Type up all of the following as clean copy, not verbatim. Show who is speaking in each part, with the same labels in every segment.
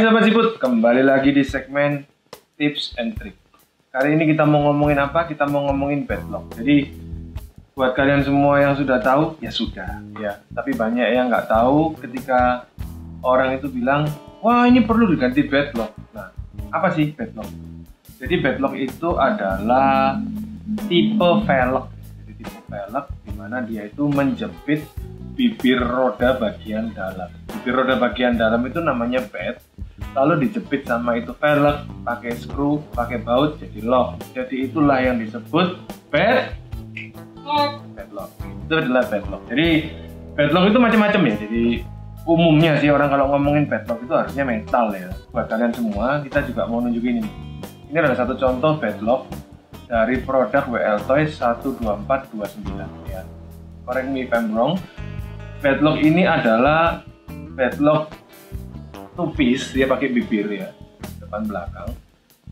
Speaker 1: Sobat Siput, kembali lagi di segmen Tips and Trick. Kali ini kita mau ngomongin apa? Kita mau ngomongin padlock. Jadi buat kalian semua yang sudah tahu, ya sudah ya. Tapi banyak yang nggak tahu ketika orang itu bilang, wah ini perlu diganti padlock. Nah, apa sih padlock? Jadi padlock itu adalah tipe velg. Jadi tipe velg dimana dia itu menjepit bibir roda bagian dalam. Bibir roda bagian dalam itu namanya pad, lalu dijepit sama itu velg, pakai screw, pakai baut jadi lock. Jadi itulah yang disebut padlock. Itu adalah padlock. Jadi padlock itu macam-macam ya. Jadi umumnya sih orang kalau ngomongin padlock itu harusnya metal ya. Buat kalian semua, kita juga mau nunjukin ini. Ini adalah satu contoh padlock dari produk WL Toys 12429 ya. Correct me if I'm wrong. Padlock ini adalah padlock two piece, dia pakai bibir ya, depan belakang.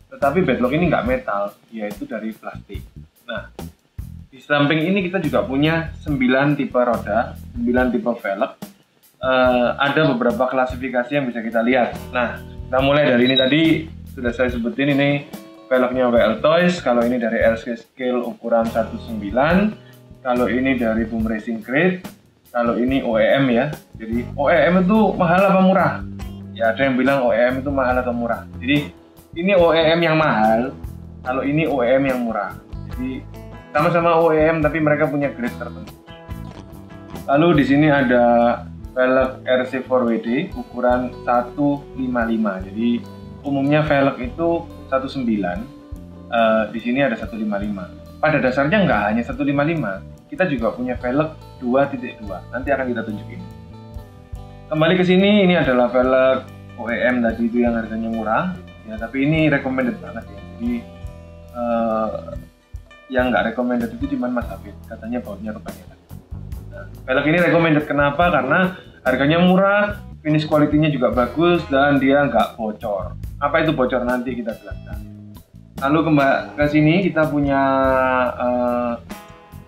Speaker 1: Tetapi padlock ini nggak metal, yaitu dari plastik. Nah, di samping ini kita juga punya 9 tipe roda, 9 tipe velg. Ada beberapa klasifikasi yang bisa kita lihat. Nah, kita mulai dari ini tadi sudah saya sebutin, ini velgnya WL Toys. Kalau ini dari LC scale ukuran 19, kalau ini dari Boom Racing Crate. Kalau ini OEM ya, jadi OEM itu mahal apa murah? Ya ada yang bilang OEM itu mahal atau murah. Jadi ini OEM yang mahal, kalau ini OEM yang murah. Jadi sama-sama OEM tapi mereka punya grade tertentu. Lalu di sini ada velg RC4WD ukuran 155. Jadi umumnya velg itu 19. Di sini ada 155. Pada dasarnya nggak hanya 155. Kita juga punya velg 2.2, nanti akan kita tunjukin. Kembali ke sini, ini adalah velg OEM tadi itu yang harganya murah ya, tapi ini recommended banget ya. Jadi yang nggak recommended itu cuma Mas Hafid, katanya bautnya kebanyakan. Nah, velg ini recommended kenapa? Karena harganya murah, finish quality-nya juga bagus, dan dia nggak bocor. Apa itu bocor nanti kita jelaskan. Lalu kembali ke sini kita punya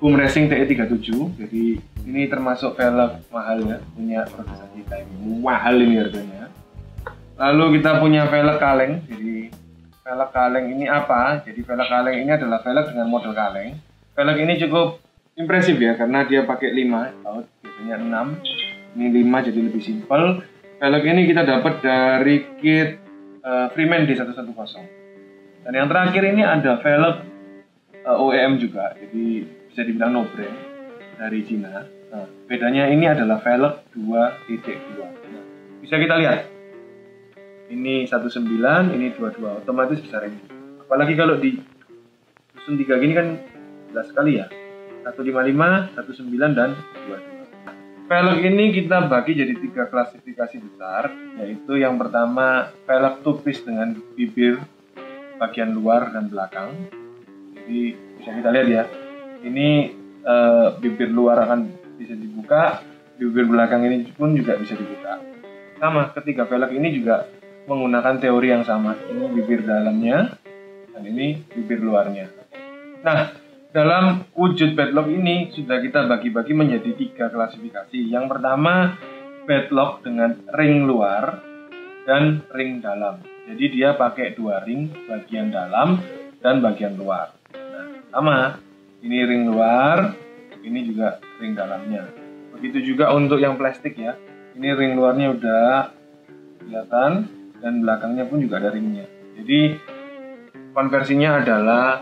Speaker 1: Boom Racing TE37. Jadi ini termasuk velg mahal ya, punya produsen kita ini mahal ini harganya. Lalu kita punya velg kaleng. Jadi velg kaleng ini apa? Jadi velg kaleng ini adalah velg dengan model kaleng. Velg ini cukup impresif ya, karena dia pakai 5 baut, biasanya 6. Ini 5 jadi lebih simpel. Velg ini kita dapat dari kit Freeman D110. Dan yang terakhir ini ada velg OEM juga. Jadi bisa dibilang no brand dari Cina. Nah, bedanya ini adalah velg 2.2. Nah, bisa kita lihat. Ini 19, ini 22. Otomatis besar ini. Apalagi kalau di susun 3 gini kan jelas sekali ya. 155, 19 dan 22. Velg ini kita bagi jadi 3 klasifikasi besar, yaitu yang pertama velg two piece dengan bibir bagian luar dan belakang. Jadi bisa kita lihat ya. Ini bibir luar akan bisa dibuka, bibir belakang ini pun juga bisa dibuka. Sama, ketiga velg ini juga menggunakan teori yang sama. Ini bibir dalamnya dan ini bibir luarnya. Nah, dalam wujud padlock ini sudah kita bagi-bagi menjadi 3 klasifikasi. Yang pertama padlock dengan ring luar dan ring dalam. Jadi dia pakai 2 ring, bagian dalam dan bagian luar. Nah, sama. Ini ring luar, ini juga ring dalamnya. Begitu juga untuk yang plastik ya. Ini ring luarnya udah kelihatan dan belakangnya pun juga ada ringnya. Jadi konversinya adalah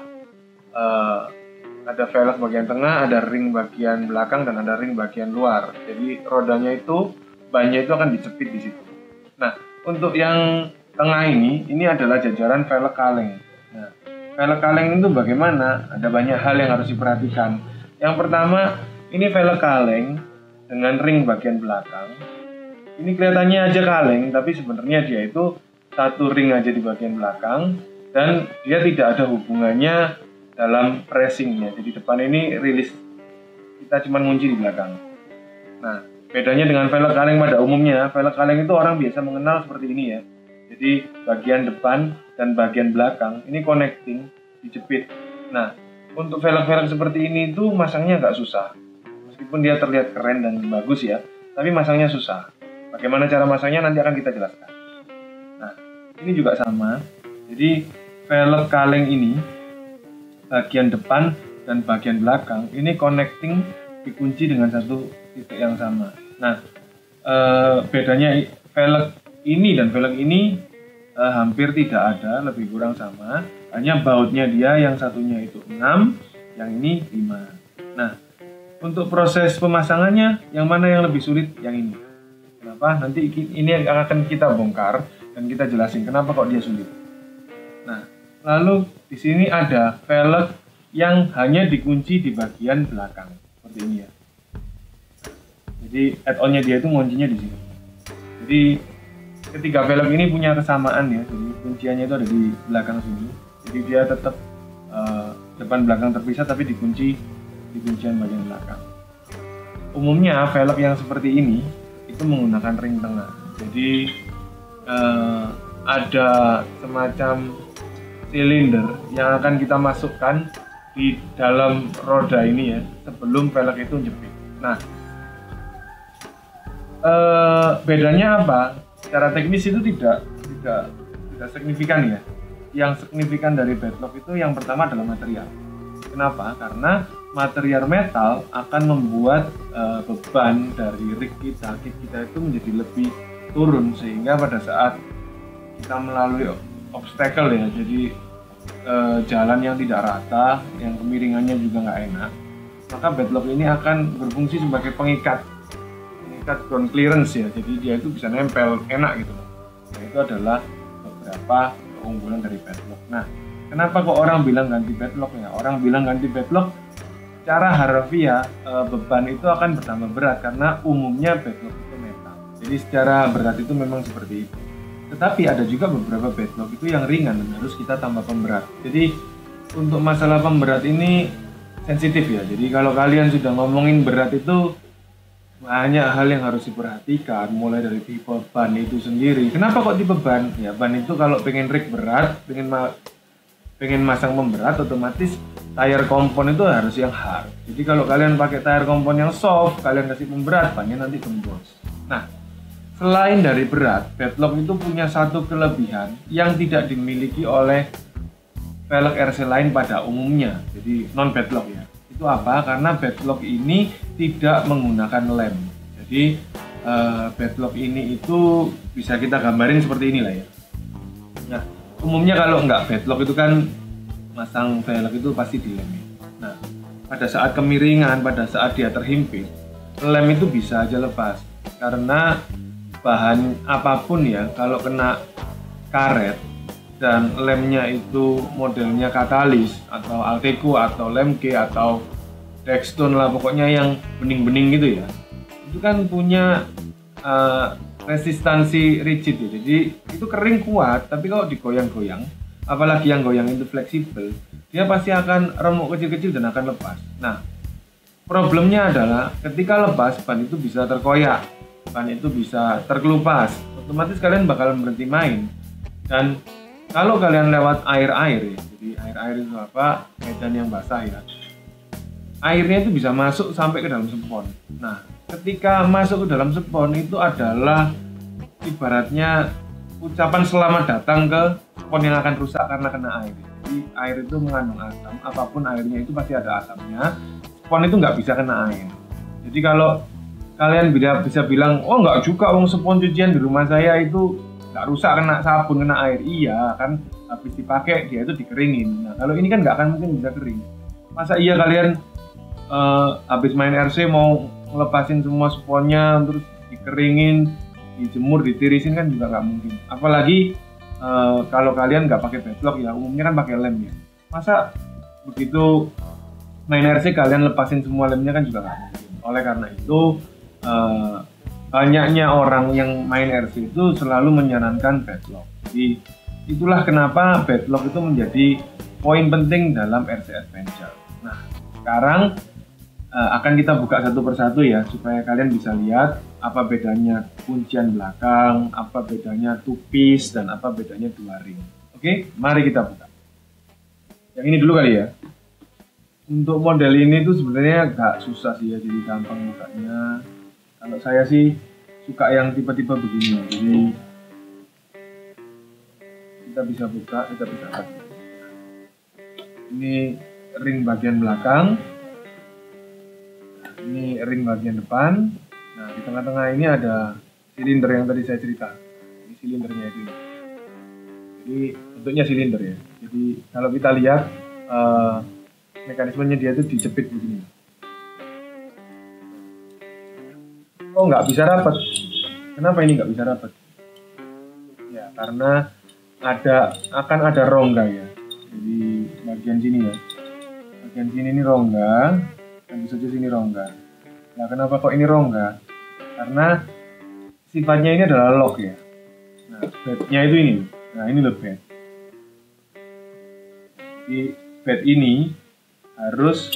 Speaker 1: ada velg bagian tengah, ada ring bagian belakang dan ada ring bagian luar. Jadi rodanya itu, bannya itu akan dijepit di situ. Nah, untuk yang tengah ini adalah jajaran velg kaleng. Nah, velg kaleng itu bagaimana? Ada banyak hal yang harus diperhatikan. Yang pertama, ini velg kaleng dengan ring bagian belakang. Ini kelihatannya aja kaleng, tapi sebenarnya dia itu satu ring aja di bagian belakang dan dia tidak ada hubungannya dalam racingnya. Jadi depan ini rilis, kita cuma ngunci di belakang. Nah, bedanya dengan velg kaleng pada umumnya, velg kaleng itu orang biasa mengenal seperti ini ya. Jadi bagian depan dan bagian belakang ini connecting, dijepit. Nah, untuk velg-velg seperti ini itu masangnya nggak susah. Meskipun dia terlihat keren dan bagus ya, tapi masangnya susah. Bagaimana cara masangnya nanti akan kita jelaskan. Nah, ini juga sama. Jadi velg kaleng ini bagian depan dan bagian belakang ini connecting dikunci dengan satu titik yang sama. Nah, bedanya velg ini dan velg ini hampir tidak ada, lebih kurang sama. Hanya bautnya dia yang satunya itu 6, yang ini 5. Nah, untuk proses pemasangannya yang mana yang lebih sulit? Yang ini. Kenapa? Nanti ini akan kita bongkar dan kita jelasin kenapa kok dia sulit. Nah, lalu di sini ada velg yang hanya dikunci di bagian belakang seperti ini ya. Jadi add-onnya dia itu nguncinya di sini. Jadi ketiga velg ini punya kesamaan ya. Jadi kunciannya itu ada di belakang sini. Jadi dia tetap depan belakang terpisah tapi dikunci di kuncian bagian belakang. Umumnya velg yang seperti ini itu menggunakan ring tengah. Jadi ada semacam silinder yang akan kita masukkan di dalam roda ini ya sebelum velg itu jepit. Nah, bedanya apa? Secara teknis itu tidak signifikan ya. Yang signifikan dari bedlock itu yang pertama adalah material. Kenapa? Karena material metal akan membuat beban dari rig kita itu menjadi lebih turun, sehingga pada saat kita melalui obstacle ya, jadi jalan yang tidak rata, yang kemiringannya juga nggak enak, maka bedlock ini akan berfungsi sebagai pengikat ground clearance ya, jadi dia itu bisa nempel enak gitu loh. Nah, itu adalah beberapa keunggulan dari bedlock. Nah, kenapa kok orang bilang ganti bedlock ya? Orang bilang ganti bedlock secara harfiah beban itu akan bertambah berat karena umumnya bedlock itu metal. Jadi secara berat itu memang seperti itu. Tetapi ada juga beberapa bedlock itu yang ringan dan harus kita tambah pemberat. Jadi untuk masalah pemberat ini sensitif ya. Jadi kalau kalian sudah ngomongin berat itu banyak hal yang harus diperhatikan, mulai dari tipe ban itu sendiri. Kenapa kok tipe ban? Ya ban itu kalau pengen rig berat, pengen masang pemberat, otomatis tire kompon itu harus yang hard. Jadi kalau kalian pakai tire kompon yang soft, kalian kasih pemberat, bannya nanti gembos. Nah, selain dari berat, bedlock itu punya satu kelebihan yang tidak dimiliki oleh velg RC lain pada umumnya. Jadi non bedlock ya. Itu apa? Karena bedlock ini tidak menggunakan lem. Jadi bedlock ini itu bisa kita gambarin seperti inilah ya. Nah, umumnya kalau nggak bedlock itu kan masang velg itu pasti dilem. Nah, pada saat kemiringan, pada saat dia terhimpit, lem itu bisa aja lepas karena bahan apapun ya, kalau kena karet dan lemnya itu modelnya katalis atau Alteco atau Lemke atau Dextone lah, pokoknya yang bening-bening gitu ya, itu kan punya resistansi rigid ya. Jadi itu kering kuat, tapi kalau digoyang-goyang, apalagi yang goyang itu fleksibel, dia pasti akan remuk kecil-kecil dan akan lepas. Nah, problemnya adalah ketika lepas, ban itu bisa terkoyak, ban itu bisa terkelupas, otomatis kalian bakal berhenti main. Dan kalau kalian lewat air-air ya, jadi air-air itu apa? Medan yang basah ya, airnya itu bisa masuk sampai ke dalam spon. Nah, ketika masuk ke dalam spon itu adalah ibaratnya ucapan selamat datang ke spon yang akan rusak karena kena air. Jadi air itu mengandung asam, apapun airnya itu pasti ada asamnya. Spon itu nggak bisa kena air. Jadi kalau kalian bisa bilang, oh nggak juga, spon cucian di rumah saya itu nggak rusak kena sabun, kena air. Iya kan, habis dipakai dia itu dikeringin. Nah, kalau ini kan nggak akan mungkin bisa kering. Masa iya kalian habis main RC mau ngelepasin semua sponnya terus dikeringin, dijemur, ditirisin, kan juga nggak mungkin. Apalagi kalau kalian nggak pakai bedlock ya, umumnya kan pakai lem ya. Masa begitu main RC kalian lepasin semua lemnya, kan juga nggak mungkin. Oleh karena itu banyaknya orang yang main RC itu selalu menyarankan bedlock. Jadi itulah kenapa bedlock itu menjadi poin penting dalam RC Adventure. Nah, sekarang akan kita buka satu persatu ya, supaya kalian bisa lihat apa bedanya kuncian belakang, apa bedanya two piece, dan apa bedanya dua ring. Oke, mari kita buka. Yang ini dulu kali ya. Untuk model ini tuh sebenarnya agak susah sih ya, jadi gampang bukanya. Kalau saya sih suka yang tipe-tipe begini. Jadi kita bisa buka, kita bisa lihat. Ini ring bagian belakang, ini ring bagian depan. Nah, di tengah-tengah ini ada silinder yang tadi saya cerita. Ini silindernya itu. Jadi bentuknya silinder ya. Jadi kalau kita lihat mekanismenya dia itu dijepit begini. Oh, nggak bisa rapat. Kenapa ini nggak bisa rapat? Ya karena akan ada rongga ya. Jadi bagian sini ya. Bagian sini ini rongga, tentu saja sini rongga. Nah, kenapa kok ini rongga? Karena sifatnya ini adalah lock ya. Nah, bednya itu ini. Nah, ini loh bed. Jadi bed ini harus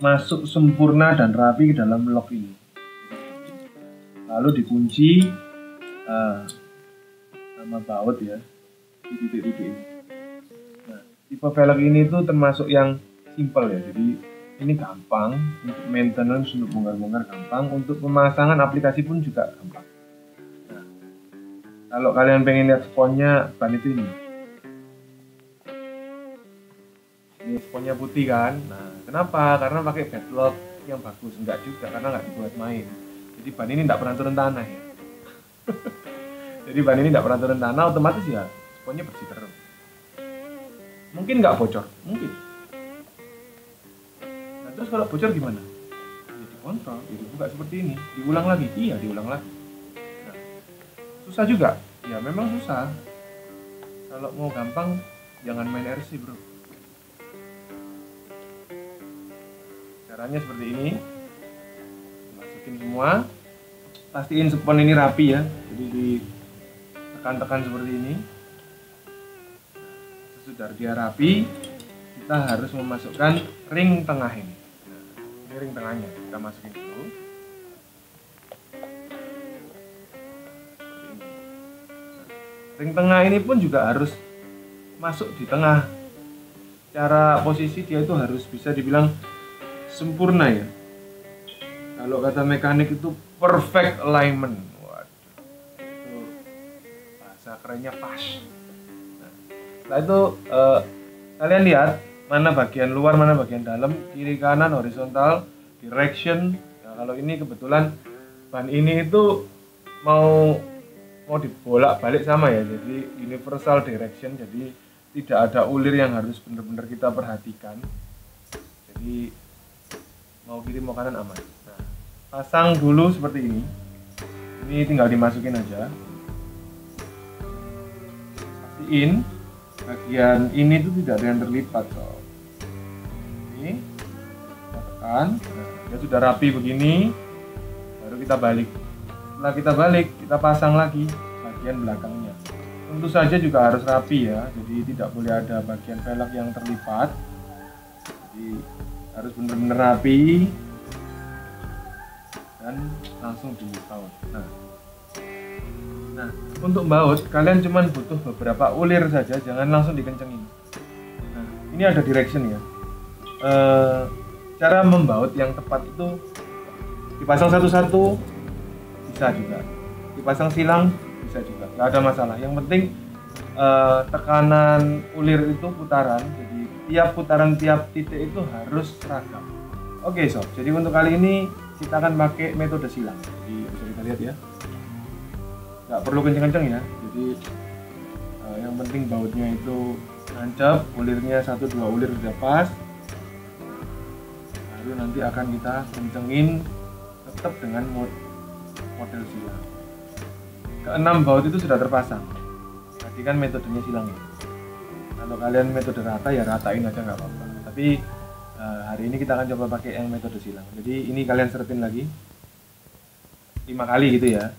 Speaker 1: masuk sempurna dan rapi ke dalam lock ini. Lalu dikunci sama baut ya di titik-titik ini. Nah, tipe velg ini tuh termasuk yang simple ya. Jadi ini gampang untuk maintenance, untuk bongkar-bongkar gampang, untuk pemasangan aplikasi pun juga gampang. Nah, kalau kalian pengen lihat sponnya, ban itu ini. Ini sponnya putih kan. Nah, kenapa? Karena pakai bedlock yang bagus. Enggak juga, karena nggak dibuat main. Jadi ban ini tidak pernah turun tanah ya. Jadi ban ini tidak pernah turun tanah, otomatis ya sponnya bersih terus. Mungkin nggak bocor, mungkin. Nah, terus kalau bocor gimana? Ya dikontrol, ya dibuka seperti ini, diulang lagi, iya diulang lagi. Nah, susah juga, ya memang susah. Kalau mau gampang, jangan main RC bro. Caranya seperti ini. Semua, pastiin spon ini rapi ya, jadi ditekan-tekan seperti ini. Sesudah dia rapi, kita harus memasukkan ring tengah ini. Nah, ini ring tengahnya, kita masukin dulu. Ring tengah ini pun juga harus masuk di tengah. Cara posisi dia itu harus bisa dibilang sempurna ya. Kalau kata mekanik itu perfect alignment. Waduh, itu bahasa kerennya pas. Nah, setelah itu kalian lihat mana bagian luar, mana bagian dalam, kiri kanan, horizontal, direction. Nah, kalau ini kebetulan ban ini itu mau dibolak-balik sama ya, jadi universal direction, jadi tidak ada ulir yang harus benar-benar kita perhatikan. Jadi mau kiri mau kanan aman. Nah, pasang dulu seperti ini. Ini tinggal dimasukin aja. Pastiin bagian ini tuh tidak ada yang terlipat sob. Ini kita tekan. Nah, dia sudah rapi begini. Baru kita balik. Setelah kita balik, kita pasang lagi bagian belakangnya. Tentu saja juga harus rapi ya. Jadi tidak boleh ada bagian velg yang terlipat. Jadi harus benar-benar rapi. Dan langsung dibaut. Nah, untuk baut kalian cuman butuh beberapa ulir saja, jangan langsung dikencengin. Nah, ini ada direction ya. Cara membaut yang tepat itu dipasang satu-satu bisa juga, dipasang silang bisa juga, nggak ada masalah. Yang penting tekanan ulir itu putaran, jadi tiap putaran tiap titik itu harus seragam. Oke sob, jadi untuk kali ini kita akan pakai metode silang. Jadi bisa kita lihat ya, nggak perlu kenceng-kenceng ya. Jadi yang penting bautnya itu nancap, ulirnya 1-2 ulir sudah pas. Lalu nanti akan kita kencengin tetap dengan model silang. Ke-6 baut itu sudah terpasang. Tadi kan metodenya silang ya. Kalau kalian metode rata ya ratain aja nggak apa-apa. Tapi hari ini kita akan coba pakai yang metode silang. Jadi ini kalian seretin lagi 5 kali gitu ya.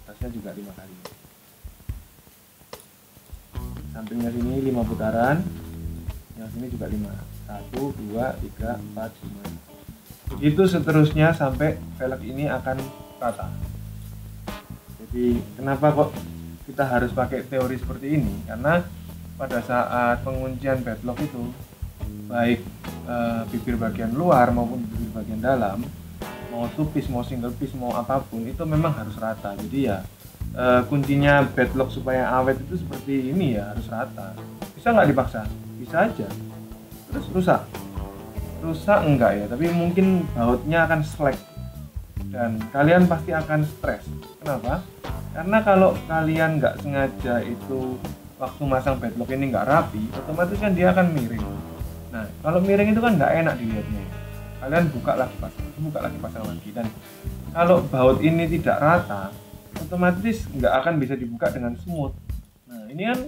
Speaker 1: Atasnya juga 5 kali. Sampingnya sini 5 putaran. Yang sini juga 5. 1, 2, 3, 4, 5. Begitu seterusnya sampai velg ini akan rata. Jadi kenapa kok kita harus pakai teori seperti ini? Karena pada saat penguncian bedlock itu baik bibir bagian luar maupun bibir bagian dalam, mau two piece, mau single piece, mau apapun itu memang harus rata. Jadi ya kuncinya bedlock supaya awet itu seperti ini ya, harus rata. Bisa nggak dipaksa? Bisa aja. Terus rusak enggak ya, tapi mungkin bautnya akan slack dan kalian pasti akan stres. Kenapa? Karena kalau kalian nggak sengaja itu waktu masang bedlock ini nggak rapi, otomatis kan dia akan miring. Nah, kalau miring itu kan nggak enak dilihatnya. Kalian buka lagi pasang lagi, dan kalau baut ini tidak rata, otomatis nggak akan bisa dibuka dengan smooth. Nah, ini kan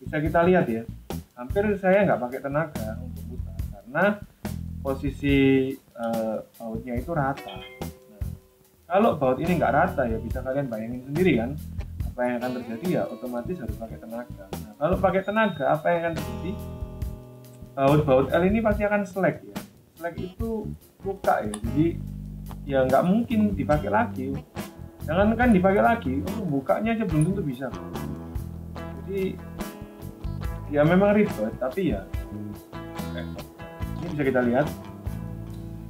Speaker 1: bisa kita lihat ya, hampir saya nggak pakai tenaga untuk buka karena posisi bautnya itu rata. Nah, kalau baut ini nggak rata ya bisa kalian bayangin sendiri kan apa yang akan terjadi, ya otomatis harus pakai tenaga. Nah, kalau pakai tenaga apa yang akan terjadi? Baut L ini pasti akan slack ya. Slack itu luka ya, jadi ya nggak mungkin dipakai lagi. Jangan kan dipakai lagi, untuk bukanya aja belum tentu bisa. Jadi ya memang ribet, tapi ya ini bisa kita lihat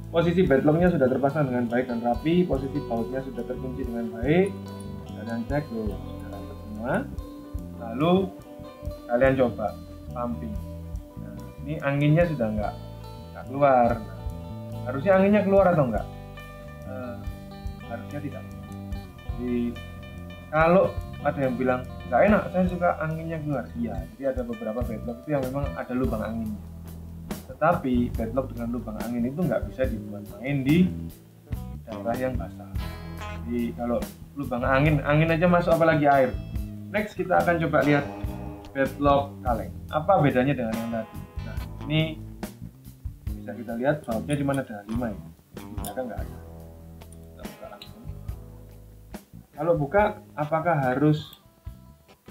Speaker 1: posisi bedlocknya sudah terpasang dengan baik dan rapi, posisi bautnya sudah terkunci dengan baik. Kalian cek loh, sudah rapat semua. Lalu kalian coba pumping. Nah, ini anginnya sudah nggak keluar. Nah, harusnya anginnya keluar atau enggak? Harusnya tidak. Jadi kalau ada yang bilang nggak enak, saya suka anginnya keluar. Iya, jadi ada beberapa bedlock itu yang memang ada lubang anginnya. Tetapi bedlock dengan lubang angin itu nggak bisa dibuat main di daerah yang basah. Jadi kalau lubang angin aja masuk, apalagi air. Next kita akan coba lihat bedlock kaleng. Apa bedanya dengan yang tadi? Nah, ini bisa kita lihat bautnya di mana ada 5 ya. Ternyata nggak ada. Kalau buka, apakah harus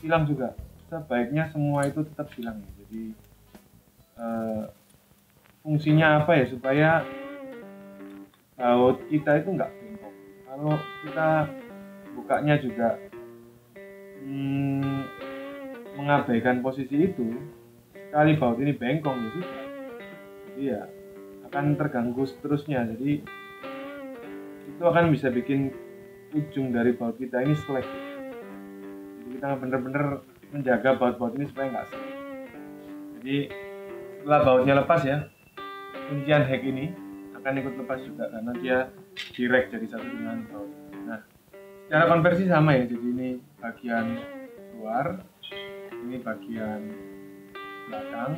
Speaker 1: silang juga? Sebaiknya semua itu tetap silang ya. Jadi fungsinya apa ya, supaya baut kita itu nggak bengkok. Kalau kita bukanya juga mengabaikan posisi itu, sekali baut ini bengkok ya sudah. Jadi ya akan terganggu seterusnya. Jadi itu akan bisa bikin ujung dari baut kita ini slack. Jadi kita benar-benar menjaga baut-baut ini supaya nggak slack. Jadi setelah bautnya lepas ya, kuncian heck ini akan ikut lepas juga karena dia direct jadi satu dengan baut. Nah, secara konversi sama ya. Jadi ini bagian luar, ini bagian belakang,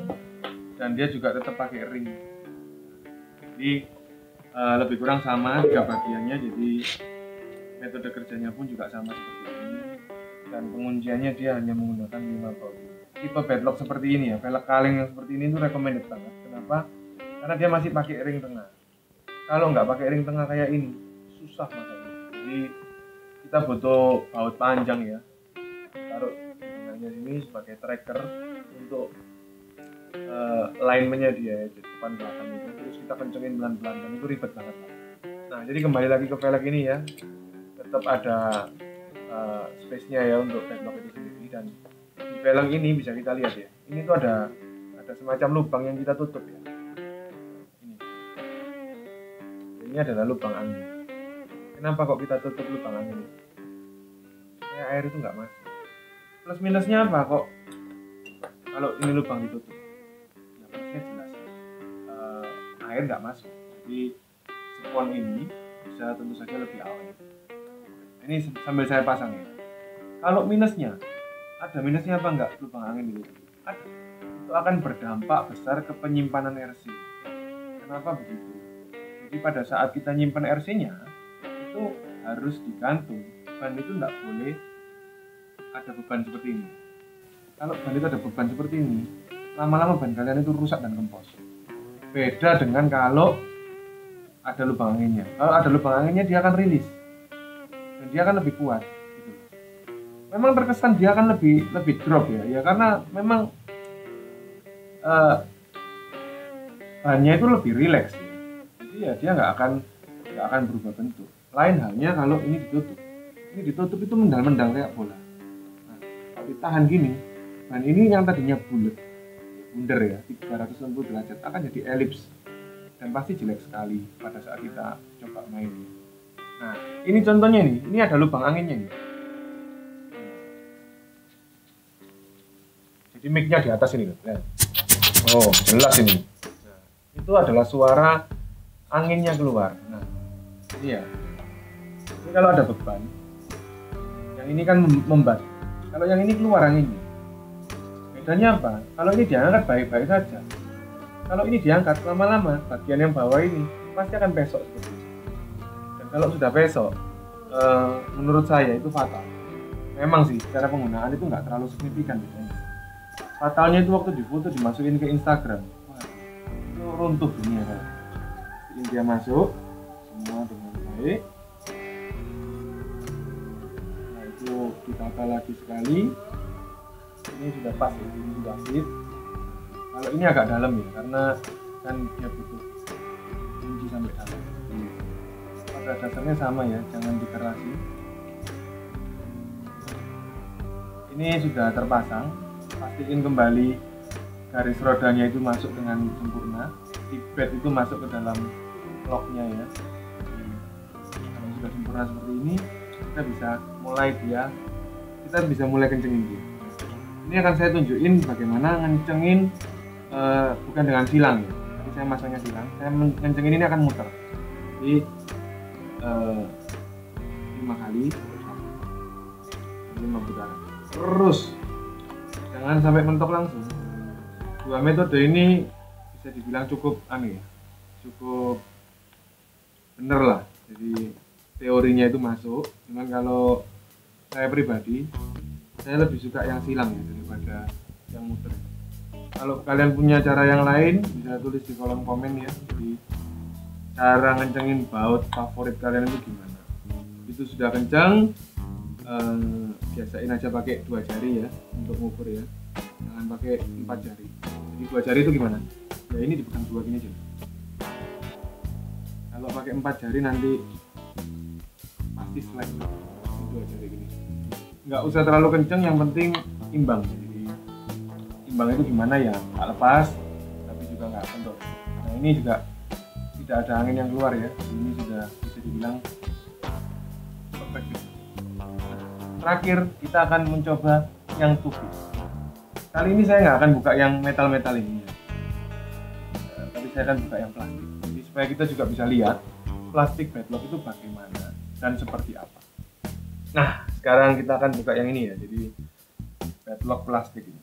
Speaker 1: dan dia juga tetap pakai ring. Jadi lebih kurang sama 3 bagiannya. Jadi metode kerjanya pun juga sama seperti ini, dan pengunciannya dia hanya menggunakan 5 baut. Tipe bedlock seperti ini ya, velg kaleng yang seperti ini itu recommended banget. Kenapa? Karena dia masih pakai ring tengah. Kalau nggak pakai ring tengah kayak ini, susah masanya. Jadi kita butuh baut panjang ya, taruh di tengahnya ini sebagai tracker untuk alignment-nya dia ya, depan belakang itu. Terus kita kencengin pelan-pelan, dan itu ribet banget. Nah, jadi kembali lagi ke velg ini ya, tetap ada space-nya ya untuk bedlock itu sendiri. Dan di velg ini bisa kita lihat ya, ini tuh ada semacam lubang yang kita tutup ya. Ini adalah lubang angin. Kenapa kok kita tutup lubang angin ini? Supaya air itu nggak masuk. Plus minusnya apa kok kalau ini lubang ditutup? Ya plusnya jelas, air nggak masuk. Jadi spon ini bisa tentu saja lebih awet. Ini sambil saya pasang ya. Kalau minusnya, ada minusnya apa enggak lubang angin itu? Ada. Itu akan berdampak besar ke penyimpanan RC. Kenapa begitu? Jadi pada saat kita nyimpan RC-nya itu harus digantung. Ban itu enggak boleh ada beban seperti ini. Kalau ban itu ada beban seperti ini, lama-lama ban kalian itu rusak dan kempos. Beda dengan kalau ada lubang anginnya. Kalau ada lubang anginnya dia akan rilis dan dia akan lebih kuat. Gitu. Memang terkesan dia akan lebih drop ya karena memang bannya itu lebih rileks ya. Jadi ya dia nggak akan berubah bentuk. Lain halnya kalau ini ditutup. Ini ditutup itu mendal-mendal kayak bola. Nah, kalau ditahan gini, ban ini yang tadinya bulat, bundar ya 360 derajat akan jadi elips dan pasti jelek sekali pada saat kita coba main. Nah, ini contohnya nih, ini ada lubang anginnya nih. Nah, Jadi mic-nya di atas ini loh. Nah. Oh, jelas ini. Nah, itu adalah suara anginnya keluar. Nah, ini ya. Ini kalau ada beban, yang ini kan membantu. Kalau yang ini keluar anginnya. Bedanya apa? Kalau ini diangkat baik-baik saja. Kalau ini diangkat lama-lama, bagian yang bawah ini pasti akan pesok seperti itu. Dan kalau sudah pesok, menurut saya itu fatal. Memang sih, secara penggunaan itu nggak terlalu signifikan bedanya. Fatalnya itu waktu difoto dimasukin ke Instagram. Wah, itu runtuh dunia kan. Ini dia masuk, semua dengan baik. Nah itu ditata lagi sekali. Ini sudah pas ya, ini sudah fit. Kalau ini agak dalam ya, karena kan dia butuh kunci sampai dalam. Pada dasarnya sama ya, jangan dikerasi. Ini sudah terpasang. Pastiin kembali garis rodanya itu masuk dengan sempurna. Seatbelt itu masuk ke dalam locknya ya. Kalau sudah sempurna seperti ini, kita bisa mulai kencengin dia. Ini akan saya tunjukin bagaimana ngencengin bukan dengan silang ya. Tadi saya masangnya silang, saya ngencengin ini akan muter. Jadi 5 kali 5 putaran. Terus jangan sampai mentok langsung. Dua metode ini bisa dibilang cukup cukup bener lah. Jadi teorinya itu masuk. Cuman kalau saya pribadi, saya lebih suka yang silang ya daripada yang muter. Kalau kalian punya cara yang lain, bisa tulis di kolom komen ya. Jadi cara ngencengin baut favorit kalian itu gimana? Itu sudah kencang. Biasain aja pakai 2 jari ya untuk ngukur ya, jangan pakai 4 jari. Jadi 2 jari itu gimana ya, ini dipegang 2 gini aja. Kalau pakai 4 jari nanti pasti slack. 2 jari gini, nggak usah terlalu kenceng, yang penting imbang. Jadi imbang itu gimana ya, nggak lepas tapi juga nggak kendor. Nah ini juga tidak ada angin yang keluar ya, ini sudah bisa dibilang perfect. Terakhir kita akan mencoba yang tubis. Kali ini saya nggak akan buka yang metal-metal ini ya. Tapi saya akan buka yang plastik. Jadi supaya kita juga bisa lihat plastik bedlock itu bagaimana dan seperti apa. Nah sekarang kita akan buka yang ini ya. Jadi bedlock plastik ini.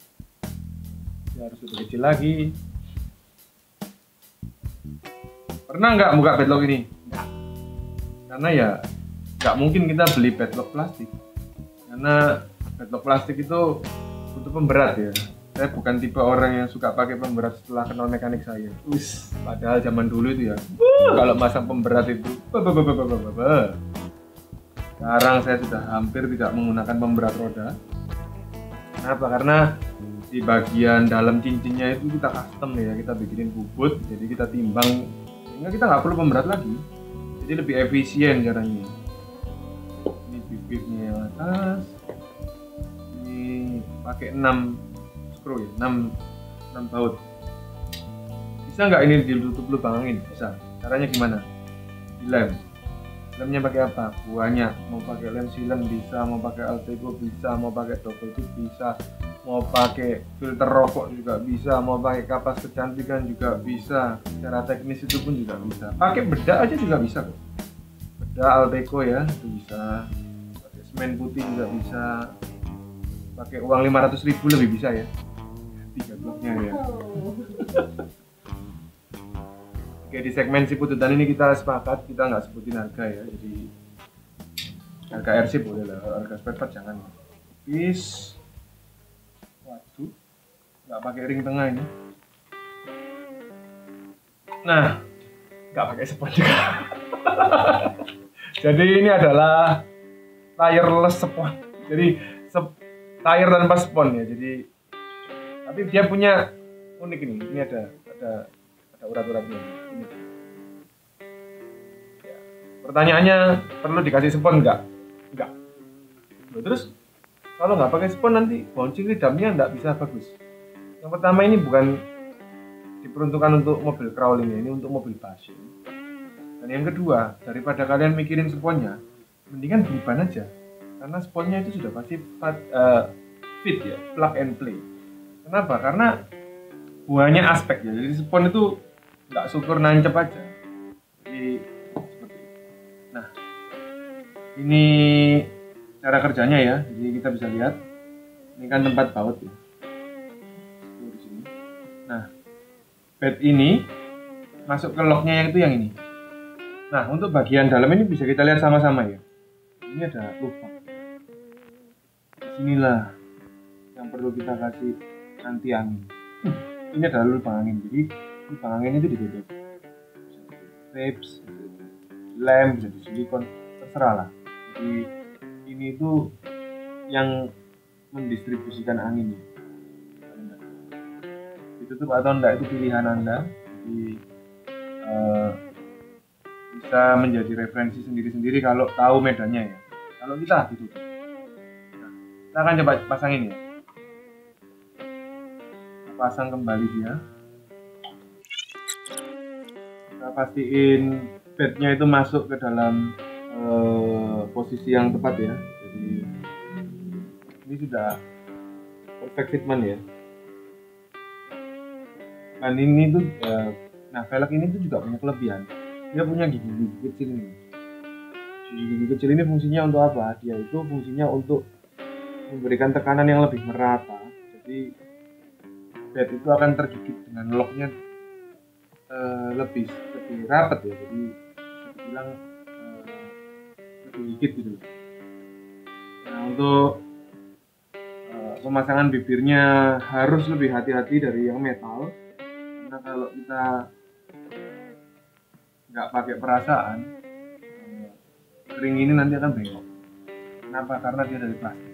Speaker 1: Dia harus lebih kecil lagi. Pernah nggak buka bedlock ini? Nggak. Karena ya nggak mungkin kita beli bedlock plastik. Karena bedlock plastik itu butuh pemberat ya. Saya bukan tipe orang yang suka pakai pemberat setelah kenal mekanik saya. Padahal zaman dulu itu ya, kalau masang pemberat itu, sekarang saya sudah hampir tidak menggunakan pemberat roda. Kenapa? Karena di bagian dalam cincinnya itu kita custom ya, kita bikinin bubut, jadi kita timbang, sehingga kita nggak perlu pemberat lagi. Jadi lebih efisien caranya. Bibirnya yang atas ini pakai 6 skru ya, 6 baut. Bisa nggak ini ditutup lubang angin? Bisa. Caranya gimana? Dilem. Lemnya pakai apa? Banyak. Mau pakai lem silem bisa, mau pakai Alteco bisa, mau pakai double tip bisa, mau pakai filter rokok juga bisa, mau pakai kapas kecantikan juga bisa. Secara teknis itu pun juga bisa. Pakai bedak aja juga bisa kok. Bedak Alteco ya, itu bisa. Semen putih juga bisa, pakai uang 500.000 lebih bisa ya, 3 bloknya ya. Oke, di segmen Sipututan ini kita sepakat kita nggak sebutin harga ya, jadi harga RC boleh lah, harga spare part jangan. Bis, waduh, nggak pakai ring tengah ini. Nah, nggak pakai spons juga. Jadi ini adalah tireless spon, jadi tire tanpa spon ya. Jadi tapi dia punya unik ini ada urat-uratnya ini. Ya. Pertanyaannya, perlu dikasih spon nggak? Terus kalau nggak pakai spon nanti bouncing redamnya nggak bisa bagus. Yang pertama, ini bukan diperuntukkan untuk mobil crawling ya, ini untuk mobil passing. Dan yang kedua, daripada kalian mikirin sponnya, mendingan beli ban aja, karena sponnya itu sudah pasti fit ya, plug and play. Kenapa? Karena buahnya aspek ya. Jadi spon itu nggak syukur nancep aja. Jadi seperti itu. Nah, ini cara kerjanya ya. Jadi kita bisa lihat. Ini kan tempat baut ya. Di sini. Nah, bed ini masuk ke locknya itu yang ini. Nah, untuk bagian dalam ini bisa kita lihat sama-sama ya. Ini ada lubang. Disinilah yang perlu kita kasih anti angin. Ini adalah lubang angin. Jadi lubang angin itu ditutup. Tips, lem, bisa di silikon, terserah lah. Jadi ini itu yang mendistribusikan angin. Ditutup atau enggak itu pilihan Anda. Jadi bisa menjadi referensi sendiri-sendiri kalau tahu medannya ya. Kalau kita ditutup. Nah, kita akan coba pasangin ya. Kita pasang kembali dia. Kita pastiin bednya itu masuk ke dalam posisi yang tepat ya. Jadi ini sudah perfect fitment ya. Dan ini tuh nah velg ini tuh juga punya kelebihan. Dia punya gigi-gigi kecil ini. Gigi-gigi kecil ini fungsinya untuk apa? Dia itu fungsinya untuk memberikan tekanan yang lebih merata. Jadi bed itu akan tergigit dengan locknya lebih rapat ya. Jadi bisa dibilang lebih gigit gitu. Nah untuk pemasangan bibirnya harus lebih hati-hati dari yang metal. Karena kalau kita nggak pakai perasaan, ring ini nanti akan bengkok. Kenapa? Karena dia dari plastik,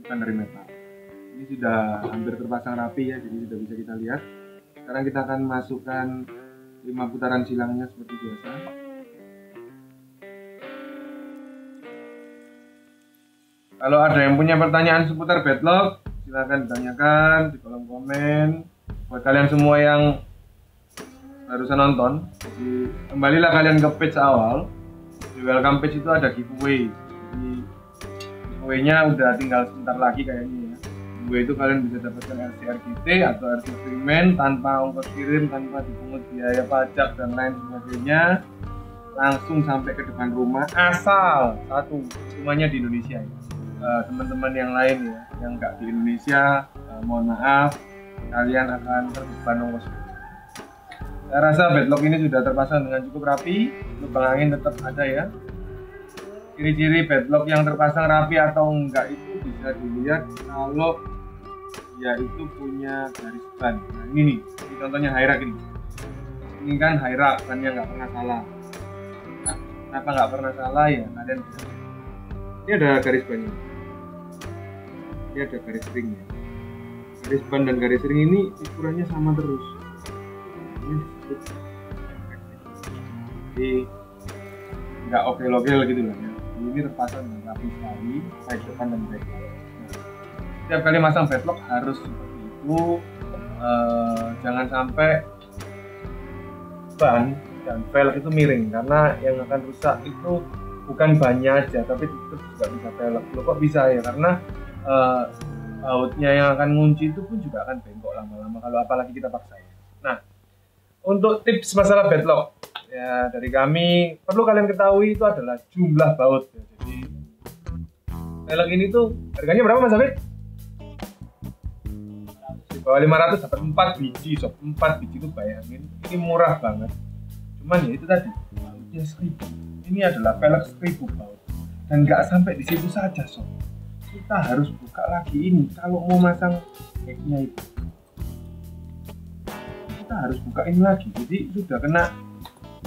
Speaker 1: bukan dari metal. Ini sudah hampir terpasang rapi ya, jadi sudah bisa kita lihat. Sekarang kita akan masukkan 5 putaran silangnya seperti biasa. Kalau ada yang punya pertanyaan seputar bedlock, silahkan ditanyakan di kolom komen. Buat kalian semua yang barusan nonton, jadi kembalilah kalian ke page awal. Di welcome page itu ada giveaway. Jadi giveaway-nya udah tinggal sebentar lagi kayaknya ya. Giveaway itu kalian bisa dapatkan RCRGT atau RC Freeman tanpa ongkos kirim, tanpa dipungut biaya pajak dan lain sebagainya. Langsung sampai ke depan rumah, asal satu rumahnya di Indonesia ya. Teman-teman yang lain ya, yang nggak di Indonesia, mohon maaf, kalian akan terbeban ongkos. Saya rasa bedlock ini sudah terpasang dengan cukup rapi, lubang angin tetap ada ya. Ciri-ciri bedlock yang terpasang rapi atau enggak itu bisa dilihat kalau dia itu punya garis ban. Nah ini nih, ini contohnya Hyrax ini. Ini kan Hyrax, bannya nggak pernah salah. Nah, kenapa nggak pernah salah ya? Kalian bisa. Ini ada garis bannya. Ini ada garis ringnya. Garis ban dan garis ring ini ukurannya sama terus. Jadi nggak okel-okel gitu lah ya. Ini terpasang dengan rapi sekali, baik depan dan belakang. Setiap kali masang bedlock harus seperti itu. Jangan sampai ban dan velg itu miring, karena yang akan rusak itu bukan bannya aja, tapi itu juga bisa velg. Loh kok bisa ya? Karena bautnya yang akan ngunci itu pun juga akan bengkok lama-lama kalau apalagi kita paksain. Nah, untuk tips masalah bedlock ya dari kami, perlu kalian ketahui itu adalah jumlah baut ya. Jadi velg ini tuh harganya berapa Mas Afid? Di bawah 500 dapat 4 biji sob. 4 biji itu bayangin, ini murah banget. Cuman ya itu tadi, bautnya 1000. Ini adalah velg 1000 baut. Dan nggak sampai di situ saja sob, kita harus buka lagi ini kalau mau masang backnya itu. Kita harus buka ini lagi, jadi sudah kena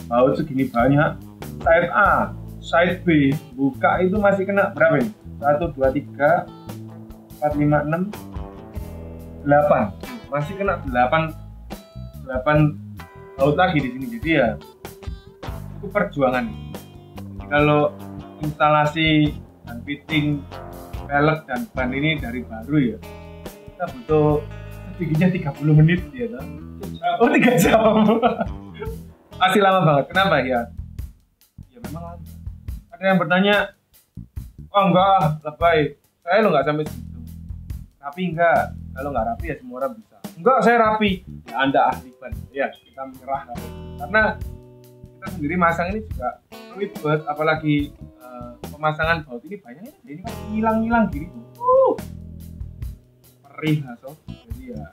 Speaker 1: baut segini banyak. Side A, side B, buka itu masih kena berapa ini? 1, 2, 3, 4, 5, 6, 8, masih kena 8 baut lagi di sini. Jadi ya itu perjuangan. Jadi kalau instalasi dan fitting velg dan ban ini dari baru ya, kita butuh sedikitnya 30 menit ya toh. Oh 3 jam. Masih lama banget. Kenapa ya? Ya memang lama. Ada yang bertanya, oh enggak lebay, saya lo nggak sampai segitu. Tapi enggak, Kalau nggak rapi ya semua orang bisa. Enggak, saya rapi. Ya Anda ahli ban. Ya, kita menyerah. Karena kita sendiri masang ini juga ribet, apalagi pemasangan baut ini banyak ini kan hilang-hilang gitu. Perih lah sob. Jadi ya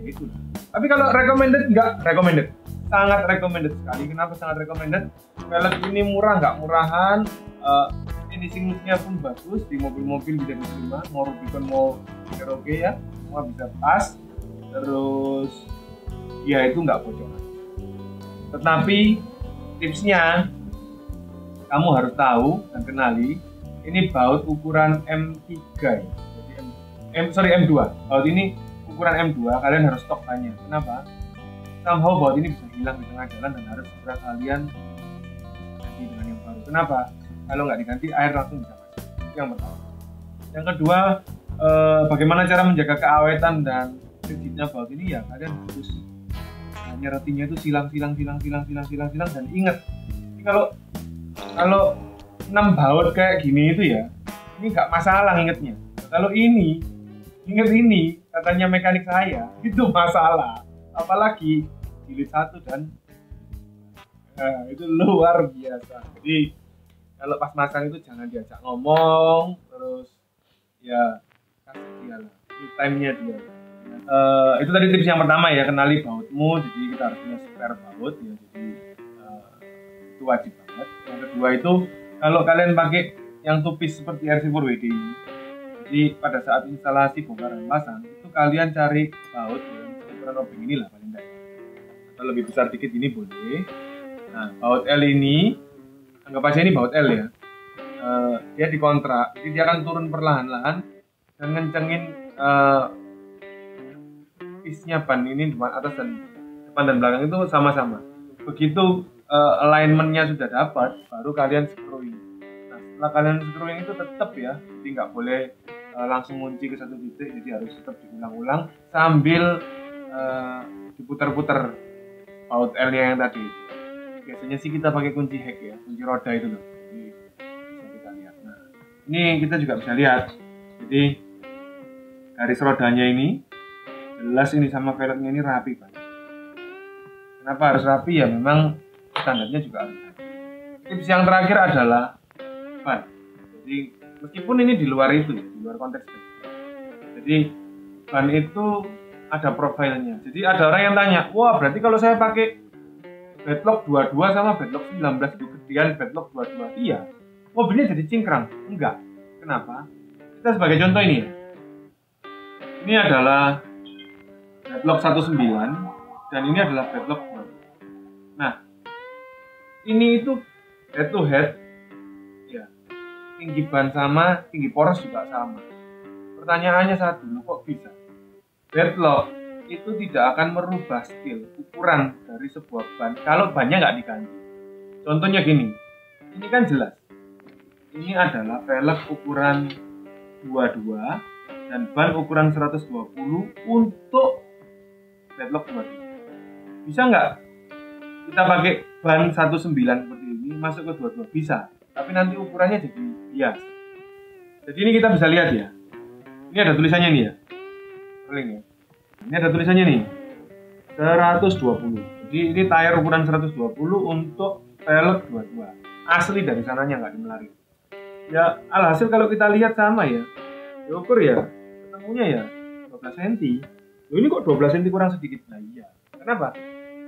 Speaker 1: itu. Tapi kalau recommended enggak recommended. Sangat recommended sekali. Kenapa sangat recommended? Velg ini murah, nggak murahan. Finishingnya pun bagus, di mobil-mobil bisa diterima, mau Rubicon mau Cherokee ya, semua bisa pas. Terus ya itu nggak bocoran. Tetapi tipsnya kamu harus tahu dan kenali ini baut ukuran M3 ya. Jadi M2. Baut ini ukuran M2, kalian harus stok banyak. Kenapa? Somehow baut ini bisa hilang di tengah jalan dan harus segera kalian ganti dengan yang baru. Kenapa? Kalau nggak diganti air langsung bisa masuk. Itu yang pertama. Yang kedua, bagaimana cara menjaga keawetan dan rigidnya baut ini ya kalian harus nyeretinya itu silang dan ingat ini kalau 6 baut kayak gini itu ya ini nggak masalah ingetnya. Kalau ini inget ini katanya mekanik saya itu masalah, apalagi jilid 1 dan itu luar biasa. Jadi kalau pas masang itu jangan diajak ngomong, terus ya kasih dia lah, time-nya dia. Itu tadi tips yang pertama ya, kenali bautmu. Jadi kita harus punya spare baut ya, jadi itu wajib banget. Yang kedua itu kalau kalian pakai yang tupis seperti RC4WD ini, jadi pada saat instalasi bongkaran pasang itu kalian cari baut yang ukuran obeng inilah paling tidak, atau lebih besar dikit ini boleh. Nah baut L ini anggap aja ini baut L ya, dia dikontrak, jadi dia akan turun perlahan-lahan dan ngencengin pisnya ban ini depan atas dan depan dan belakang itu sama-sama. Begitu alignmentnya sudah dapat, baru kalian screwing. Nah setelah kalian screwing itu tetap ya, jadi nggak boleh langsung kunci ke satu titik, jadi harus tetap diulang-ulang sambil diputar-putar baut L-nya yang tadi. Biasanya sih kita pakai kunci heck ya, kunci roda itu loh. Jadi bisa kita lihat. Nah, ini kita juga bisa lihat. Jadi garis rodanya ini jelas ini sama velgnya ini rapi banget. Kenapa harus rapi ya? Memang standarnya juga harus. Tips yang terakhir adalah ban. Jadi meskipun ini di luar itu ya, di luar konteks. Jadi ban itu ada profilnya. Jadi ada orang yang tanya, wah berarti kalau saya pakai bedlock 22 sama bedlock 19 itu gedean bedlock 22. Iya. Mobilnya jadi cingkrang. Enggak. Kenapa? Kita sebagai contoh ini ya. Ini adalah bedlock 19 dan ini adalah bedlock 22. Nah, ini itu head to head ya. Tinggi ban sama, tinggi poros juga sama. Pertanyaannya satu, kok bisa? Bedlock itu tidak akan merubah skill ukuran dari sebuah ban kalau bannya nggak diganti. Contohnya gini, ini kan jelas ini adalah velg ukuran 22 dan ban ukuran 120 untuk bedlock 22. Bisa nggak kita pakai ban 19 seperti ini masuk ke 22? Bisa, tapi nanti ukurannya jadi bias. Jadi ini kita bisa lihat ya, ini ada tulisannya nih ya, link ya. Ini ada tulisannya nih 120. Jadi ini tire ukuran 120 untuk velg 22. Asli dari sananya nggak dimelarik. Ya alhasil kalau kita lihat sama ya, diukur ya ketemunya ya 12 cm. Loh, ini kok 12 cm kurang sedikit? Nah iya. Kenapa?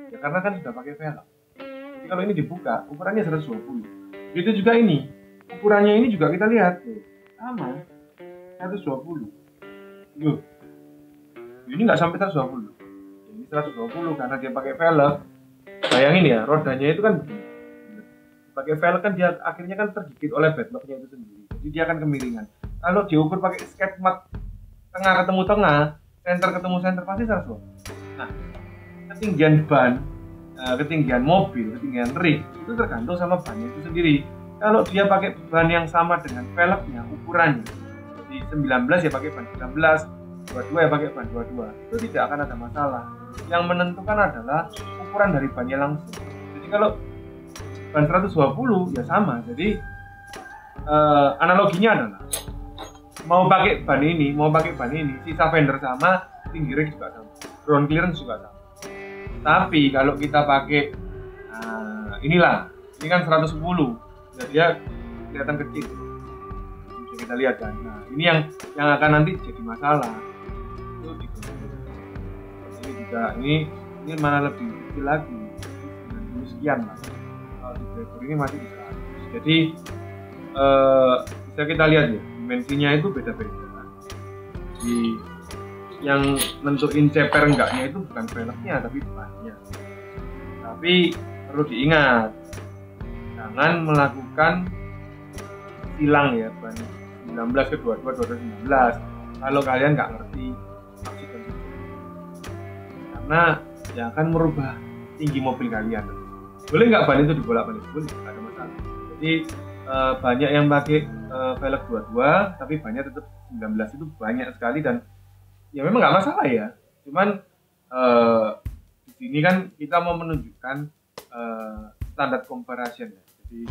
Speaker 1: Ya karena kan sudah pakai velg. Jadi kalau ini dibuka ukurannya 120. Begitu juga ini. Ukurannya ini juga kita lihat tuh. Sama 120. Loh, ini nggak sampai 120. Ini 120 karena dia pakai velg. Bayangin ya, rodanya itu kan begini. Pakai velg kan dia akhirnya kan tergigit oleh bedlocknya itu sendiri. Jadi dia akan kemiringan. Kalau diukur pakai skate mat tengah ketemu tengah, center ketemu center pasti 120. Nah, ketinggian ban, ketinggian mobil, ketinggian rig itu tergantung sama bannya itu sendiri. Kalau dia pakai ban yang sama dengan velgnya, ukurannya seperti 19 ya pakai ban 19, 22 ya pakai ban 22, itu tidak akan ada masalah. Yang menentukan adalah ukuran dari bannya langsung. Jadi kalau ban 120 ya sama. Jadi analoginya adalah mau pakai ban ini, sisa fender sama, tinggi ring juga sama, ground clearance juga sama. Tapi kalau kita pakai inilah, ini kan 110, jadi dia kelihatan kecil. Bisa kita lihat kan. Nah, ini yang akan nanti jadi masalah. Itu di ini juga ini mana lebih kecil lagi, 90 sekian lah. Kalau di driver ini masih di 100. Jadi bisa kita lihat ya, dimensinya itu beda-beda. Di yang nentuin ceper enggaknya itu bukan velgnya tapi bannya. Tapi perlu diingat, jangan melakukan silang ya, ban 19 ke 22, 19 kalau kalian nggak ngerti maksud dan tujuan, karena ya akan merubah tinggi mobil kalian. Boleh nggak ban itu dibolak-balik? Boleh, nggak ada masalah. Jadi banyak yang pakai velg 22 tapi bannya tetap 19, itu banyak sekali dan ya memang nggak masalah ya. Cuman di sini kan kita mau menunjukkan standar comparison ya. Jadi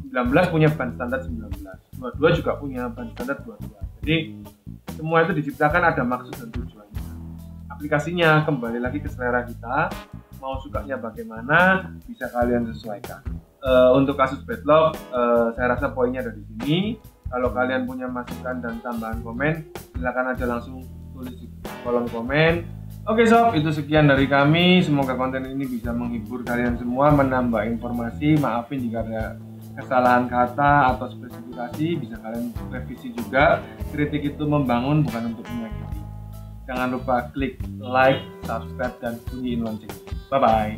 Speaker 1: 19 punya ban standar 19, 22 juga punya ban standar 22. Jadi semua itu diciptakan ada maksud dan tujuannya. Aplikasinya kembali lagi ke selera kita, mau sukanya bagaimana bisa kalian sesuaikan. Untuk kasus backlog, saya rasa poinnya ada di sini. Kalau kalian punya masukan dan tambahan komen, silakan aja langsung tulis di kolom komen. Oke sob, itu sekian dari kami. Semoga konten ini bisa menghibur kalian semua, menambah informasi. Maafin jika ada kesalahan kata atau spesifikasi, bisa kalian revisi juga. Kritik itu membangun, bukan untuk menyakiti. Jangan lupa klik like, subscribe, dan bunyiin lonceng. Bye bye.